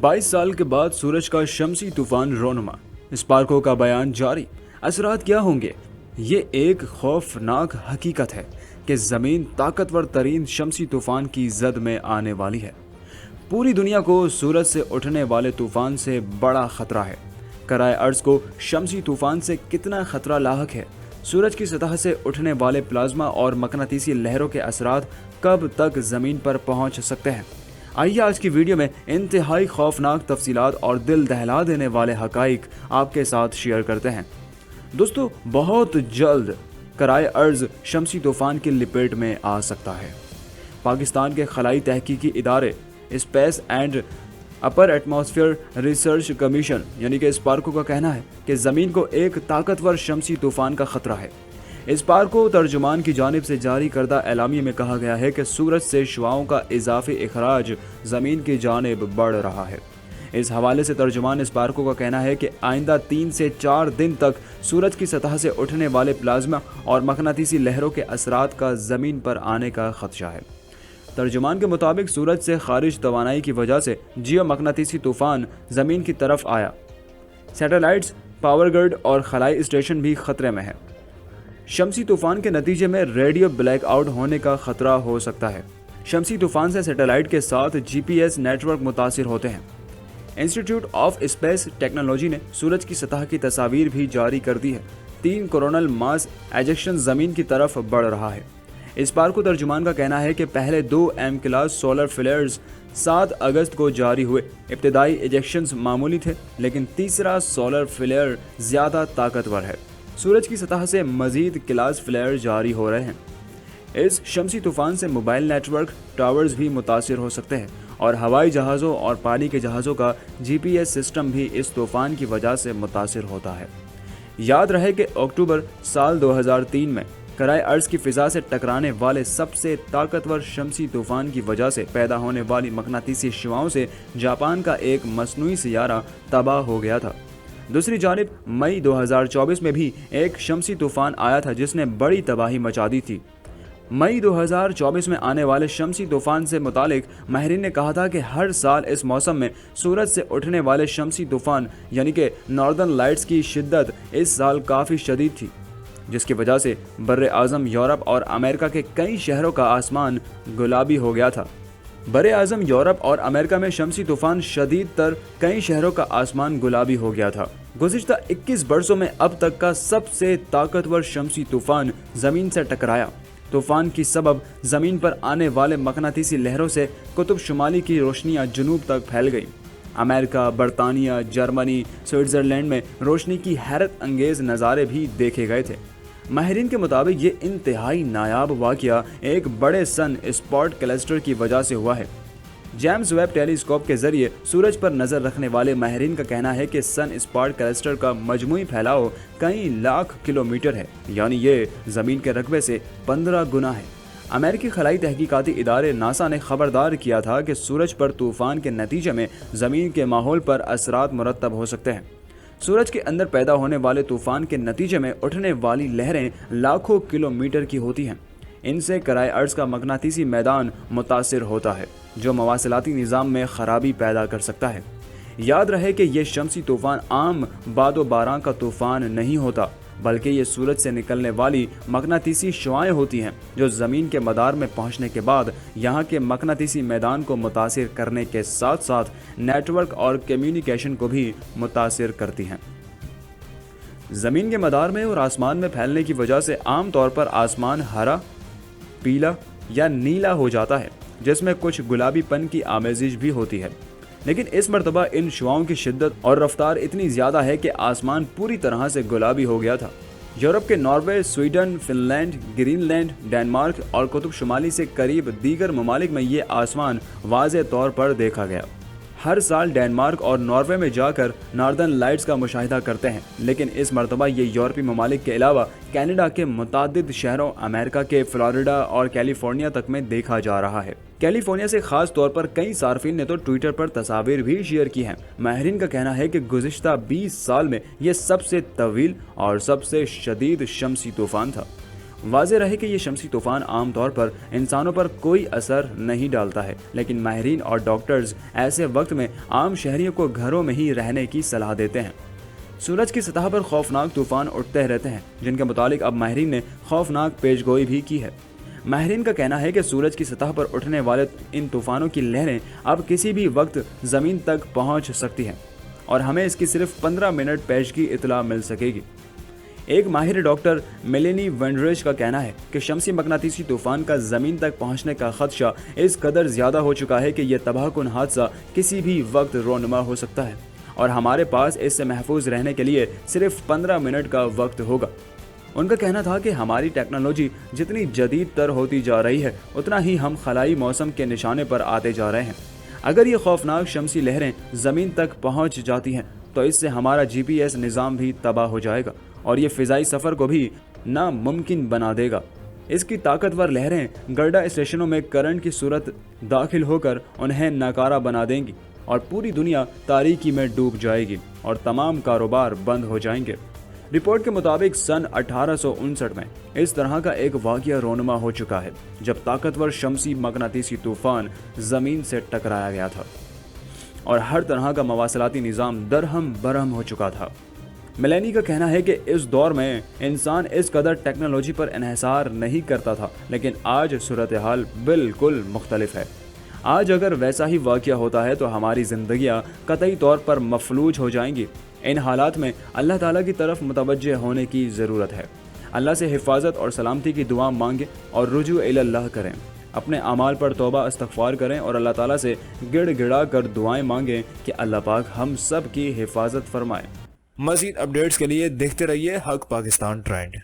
22 साल के बाद सूरज का शमसी तूफान रोनुमा, स्पार्को का बयान जारी। असरात क्या होंगे? ये एक खौफनाक हकीकत है कि ज़मीन ताकतवर तरीन शमसी तूफान की जद में आने वाली है। पूरी दुनिया को सूरज से उठने वाले तूफान से बड़ा खतरा है। कराए अर्ज को शमसी तूफान से कितना खतरा लाहक है? सूरज की सतह से उठने वाले प्लाज्मा और मकनातीसी लहरों के असरात कब तक ज़मीन पर पहुंच सकते हैं? आइए आज की वीडियो में इंतहाई खौफनाक तफसीलात और दिल दहला देने वाले हकाइक आपके साथ शेयर करते हैं। दोस्तों, बहुत जल्द कराए अर्ज शमसी तूफान की लपेट में आ सकता है। पाकिस्तान के खलाई तहकीकी इदारे space and upper atmosphere research commission यानी कि स्पार्को का कहना है कि ज़मीन को एक ताकतवर शमसी तूफान का खतरा है। स्पार्को तर्जुमान की जानिब से जारी करदा एलामिया में कहा गया है कि सूरज से शुआओं का इजाफी इखराज ज़मीन की जानिब बढ़ रहा है। इस हवाले से तर्जुमान स्पार्को का कहना है कि आइंदा 3 से 4 दिन तक सूरज की सतह से उठने वाले प्लाज्मा और मकनातीसी लहरों के असरात का ज़मीन पर आने का खदशा है। तर्जुमान के मुताबिक सूरज से खारिज तवानाई की वजह से जियो मकनातीसी तूफान ज़मीन की तरफ आया। सैटेलाइट्स, पावर ग्रिड और खलाई स्टेशन भी खतरे में है। शमसी तूफान के नतीजे में रेडियो ब्लैकआउट होने का खतरा हो सकता है। शमसी तूफान से सैटेलाइट के साथ GPS नेटवर्क मुतासिर होते हैं। इंस्टीट्यूट ऑफ स्पेस टेक्नोलॉजी ने सूरज की सतह की तस्वीर भी जारी कर दी है। 3 कोरोनल मास एजेक्शन ज़मीन की तरफ बढ़ रहा है। स्पार्को तर्जुमान का कहना है कि पहले 2 M क्लास सोलर फ्लेयर्स 7 अगस्त को जारी हुए। इब्तदाई एजेक्शंस मामूली थे, लेकिन तीसरा सोलर फ्लेयर ज़्यादा ताकतवर है। सूरज की सतह से मजीद क्लास फ्लेयर जारी हो रहे हैं। इस शमसी तूफान से मोबाइल नेटवर्क टावर्स भी मुतासिर हो सकते हैं और हवाई जहाज़ों और पानी के जहाज़ों का GPS सिस्टम भी इस तूफान की वजह से मुतासिर होता है। याद रहे कि अक्टूबर साल 2003 में कराए अर्ज की फ़िज़ा से टकराने वाले सबसे ताकतवर शमसी तूफान की वजह से पैदा होने वाली मकनातीसी शुआओं से जापान का एक मसनूई सियारा तबाह हो गया था। दूसरी जानिब मई 2024 में भी एक शमसी तूफान आया था जिसने बड़ी तबाही मचा दी थी। मई 2024 में आने वाले शमसी तूफान से मुतालिक माहिरीन ने कहा था कि हर साल इस मौसम में सूरज से उठने वाले शमसी तूफान यानी कि नॉर्दर्न लाइट्स की शिद्दत इस साल काफ़ी शदीद थी, जिसकी वजह से बर्रे आज़म यूरोप और अमेरिका के कई शहरों का आसमान गुलाबी हो गया था। बर्रे आज़म यूरोप और अमेरिका में शमसी तूफान शदीद तर कई शहरों का आसमान गुलाबी हो गया था। गुज़िश्ता 21 बरसों में अब तक का सबसे ताकतवर शमसी तूफान ज़मीन से टकराया। तूफान की सबब ज़मीन पर आने वाले मकनातीसी लहरों से कुतुब शुमाली की रोशनियाँ जुनूब तक फैल गई। अमेरिका, बरतानिया, जर्मनी, स्विट्ज़रलैंड में रोशनी की हैरत अंगेज़ नज़ारे भी देखे गए थे। माहिरीन के मुताबिक ये इंतहाई नायाब वाक़या एक बड़े सन स्पॉट क्लस्टर की वजह से हुआ है। जेम्स वेब टेलीस्कोप के जरिए सूरज पर नज़र रखने वाले माहिरीन का कहना है कि सन स्पॉट क्लस्टर का मजमूई फैलाव कई लाख किलोमीटर है, यानी ये ज़मीन के रकबे से 15 गुना है। अमेरिकी खलाई तहकीकाती इदारे नासा ने खबरदार किया था कि सूरज पर तूफ़ान के नतीजे में ज़मीन के माहौल पर असरात मुरतब हो सकते हैं। सूरज के अंदर पैदा होने वाले तूफ़ान के नतीजे में उठने वाली लहरें लाखों किलोमीटर की होती हैं। इनसे कराए अर्ज का मकनातीसी मैदान मुतासिर होता है, जो मवासिलाती निज़ाम में ख़राबी पैदा कर सकता है। याद रहे कि यह शमसी तूफ़ान आम बादो बारां का तूफ़ान नहीं होता, बल्कि ये सूरज से निकलने वाली मकनातीसी शुआएं होती हैं जो ज़मीन के मदार में पहुंचने के बाद यहाँ के मकनातीसी मैदान को मुतासिर करने के साथ साथ नेटवर्क और कम्युनिकेशन को भी मुतासिर करती हैं। ज़मीन के मदार में और आसमान में फैलने की वजह से आम तौर पर आसमान हरा, पीला या नीला हो जाता है, जिसमें कुछ गुलाबीपन की आमेजिश भी होती है। लेकिन इस मरतबा इन शुआओं की शिद्दत और रफ्तार इतनी ज़्यादा है कि आसमान पूरी तरह से गुलाबी हो गया था। यूरोप के Norway, Sweden, Finland, Greenland, Denmark और कुतुब शुमाली से करीब दीगर ममालिक में ये आसमान वाज़े तौर पर देखा गया। हर साल डेनमार्क और नॉर्वे में जाकर नॉर्दर्न लाइट्स का मुशाहिदा करते हैं, लेकिन इस मरतबा ये यूरोपीय ममालिक के अलावा कनाडा के मुतादिद शहरों, अमेरिका के फ्लोरिडा और कैलिफोर्निया तक में देखा जा रहा है। कैलिफोर्निया से खास तौर पर कई सार्फिन ने तो ट्विटर पर तस्वीर भी शेयर की हैं। माहिरीन का कहना है कि गुज़िश्ता 20 साल में ये सबसे तवील और सबसे शदीद शमसी तूफान था। واضح رہے کہ یہ شمسی طوفان عام طور پر انسانوں پر کوئی اثر نہیں ڈالتا ہے، لیکن ماہرین اور ڈاکٹرز ایسے وقت میں عام شہریوں کو گھروں میں ہی رہنے کی صلاح دیتے ہیں۔ سورج کی سطح پر خوفناک طوفان اٹھتے رہتے ہیں، جن کے متعلق اب ماہرین نے خوفناک پیش گوئی بھی کی ہے۔ ماہرین کا کہنا ہے کہ سورج کی سطح پر اٹھنے والے ان طوفانوں کی لہریں اب کسی بھی وقت زمین تک پہنچ سکتی ہیں، اور ہمیں اس کی صرف 15 منٹ پیشگی اطلاع مل سکے گی۔ ایک ماہر ڈاکٹر میلینی وینڈریج کا کہنا ہے کہ شمسی مقناطیسی طوفان کا زمین تک پہنچنے کا خدشہ اس قدر زیادہ ہو چکا ہے کہ یہ تباہ کن حادثہ کسی بھی وقت رونما ہو سکتا ہے، اور ہمارے پاس اس سے محفوظ رہنے کے لیے صرف 15 منٹ کا وقت ہوگا۔ ان کا کہنا تھا کہ ہماری ٹیکنالوجی جتنی جدید تر ہوتی جا رہی ہے، اتنا ہی ہم خلائی موسم کے نشانے پر آتے جا رہے ہیں۔ اگر یہ خوفناک شمسی لہریں زمین تک پہنچ جاتی ہیں تو اس سے ہمارا GPS نظام بھی تباہ ہو جائے گا، اور یہ فضائی سفر کو بھی ناممکن بنا دے گا۔ اس کی طاقتور لہریں گرڈا اسٹیشنوں میں کرنٹ کی صورت داخل ہو کر انہیں ناکارہ بنا دیں گی، اور پوری دنیا تاریکی میں ڈوب جائے گی اور تمام کاروبار بند ہو جائیں گے۔ رپورٹ کے مطابق سن 1859 میں اس طرح کا ایک واقعہ رونما ہو چکا ہے، جب طاقتور شمسی مقناطیسی طوفان زمین سے ٹکرایا گیا تھا اور ہر طرح کا مواصلاتی نظام درہم برہم ہو چکا تھا۔ میلینی کا کہنا ہے کہ اس دور میں انسان اس قدر ٹیکنالوجی پر انحصار نہیں کرتا تھا، لیکن آج صورتحال بالکل مختلف ہے۔ آج اگر ویسا ہی واقعہ ہوتا ہے تو ہماری زندگیاں قطعی طور پر مفلوج ہو جائیں گی۔ ان حالات میں اللہ تعالیٰ کی طرف متوجہ ہونے کی ضرورت ہے۔ اللہ سے حفاظت اور سلامتی کی دعا مانگیں اور رجوع الی اللہ کریں۔ اپنے اعمال پر توبہ استغفار کریں اور اللہ تعالیٰ سے گڑ گڑا کر دعائیں مانگیں کہ اللہ پاک ہم سب کی حفاظت فرمائے۔ مزید اپڈیٹس کے لیے دیکھتے رہیے حق پاکستان ٹرینڈ۔